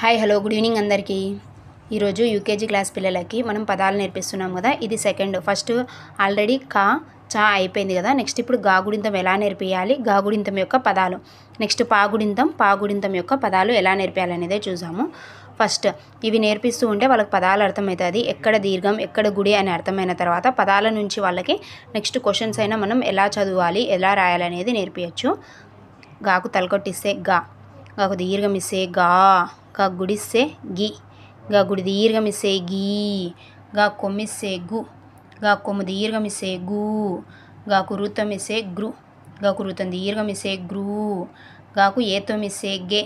Hi hello good evening అందరికీ. ఈరోజు UKG class పిల్లలకి మనం పదాలు నేర్పిస్తున్నాం కదా. ఇది సెకండ్. ఫస్ట్ ఆల్రెడీ కా చా అయిపోయింది కదా. నెక్స్ట్ ఇప్పుడు గాగుడింతం ఎలా నేర్పియాలి, గాగుడింతం యొక్క పదాలు. నెక్స్ట్ పాగుడింతం యొక్క పదాలు ఎలా నేర్పియాలి అనేదే చూసాము. ఫస్ట్ ఇవి నేర్పిస్తూ ఉంటే వాళ్ళకి పదాలు అర్థమవుతుంది. ఎక్కడ దీర్ఘం ఎక్కడ గుడి అని అర్థమైన తర్వాత పదాల నుంచి వాళ్ళకి నెక్స్ట్ క్వశ్చన్స్ అయినా మనం ఎలా చదవాలి, ఎలా రాయాలి అనేది నేర్పించచ్చు. గాకు తలకొట్టిస్తే గా, గాకు దీర్ఘం ఇస్తే గా, గా గుడిస్తే గి, గా గుడి దీర్ఘం ఇస్తే గీ, గా కొమ్మిస్తే గు, గా కొమ్ము దీర్ఘం ఇస్తే గు, గాకు వృత్తం ఇస్తే గ్రు, గాకు వృత్తం దీర్ఘం ఇస్తే గ్రూ, గాకు ఏతం ఇస్తే గే,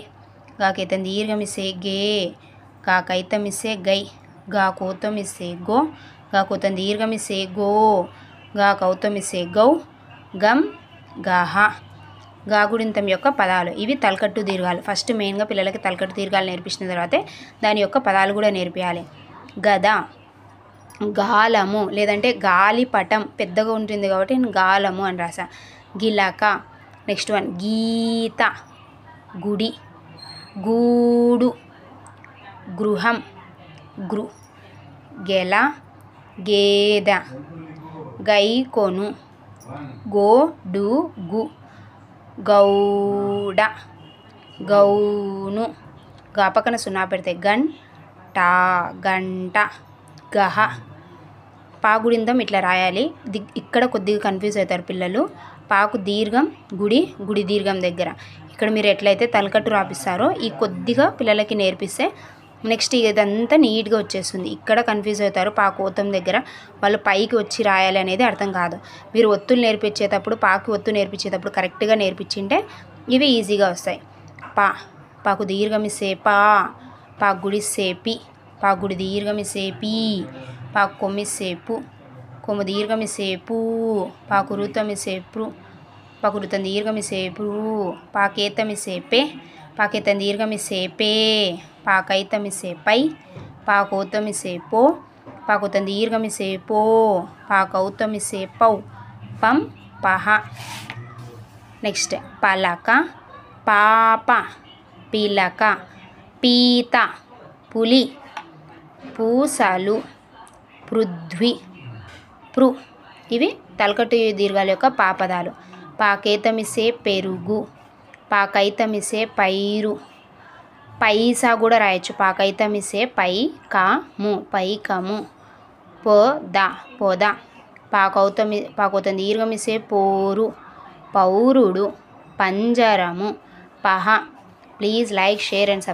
గాకు ఏతం దీర్ఘం ఇస్తే గే, గా కైతం ఇస్తే గై, గా కోతం ఇస్తే గో, గా కోతం దీర్ఘం ఇస్తే గో, గా కౌతం ఇస్తే గౌ, గం గాహ. గాగుడింతం యొక్క పదాలు ఇవి తలకట్టు దీర్ఘాలు. ఫస్ట్ మెయిన్గా పిల్లలకి తలకట్టు దీర్ఘాలు నేర్పించిన తర్వాతే దాని యొక్క పదాలు కూడా నేర్పించాలి. గద, గాలము లేదంటే గాలిపటం పెద్దగా ఉంటుంది కాబట్టి నేను గాలము అని రాసా. గిలక, నెక్స్ట్ వన్ గీత, గుడి, గూడు, గృహం, గృ, గెల, గేద, గైకొను, గోడుగు, గౌడ, గౌను, గా పక్కన సున్నా పెడితే గంట, గంట, గహ. పాగుడింతం ఇట్లా రాయాలి. ఇక్కడ కొద్దిగా కన్ఫ్యూజ్ అవుతారు పిల్లలు. పాకు దీర్ఘం గుడి, గుడి దీర్ఘం దగ్గర ఇక్కడ మీరు ఎట్లయితే తలకట్టు రాపిస్తారో ఈ కొద్దిగా పిల్లలకి నేర్పిస్తే నెక్స్ట్ ఇదంతా నీట్గా వచ్చేస్తుంది. ఇక్కడ కన్ఫ్యూజ్ అవుతారు. పాకు ఒత్తం దగ్గర వాళ్ళు పైకి వచ్చి రాయాలి అనేది అర్థం కాదు. మీరు ఒత్తులు నేర్పించేటప్పుడు పాకు ఒత్తు నేర్పించేటప్పుడు కరెక్ట్గా నేర్పించింటే ఇవి ఈజీగా వస్తాయి. పాకు దీర్ఘం ఇస్తే పా, పాకు గుడిస్తే పి, పాకు గుడి దీర్ఘం ఇస్తే పీ, పాకు కొమ్మిస్తే పు, కొమ్ము దీర్ఘం ఇస్తే పూ, పాకు వృత్తం ఇస్తే ప్రు, పాకు వృత్తం దీర్ఘం ఇస్తే ప్రు, పాకేతం ఇస్తే పే, పాకేతం దీర్ఘం ఇస్తే పే, పాకైతం ఇస్తే పై, పాకోతం ఇస్తే పో, పాకోతం దీర్ఘం ఇస్తే పో, పాకౌతం ఇస్తే పౌ, పం పహ. నెక్స్ట్ పలక, పాప, పిలక, పీత, పులి, పూసలు, పృథ్వీ, పృ. ఇవి తలకట్టు దీర్ఘాల యొక్క పాపదాలు. పాకేతం ఇస్తే పెరుగు, పాకైతం ఇస్తే పైరు, పైసా కూడా రాయొచ్చు. పాకైతం ఇస్తే పైకము, పైకము, పొద, పొద, పాకౌతం దీర్ఘం ఇస్తే పోరు, పౌరుడు, పంజరము, పహ. Please like, share and subscribe.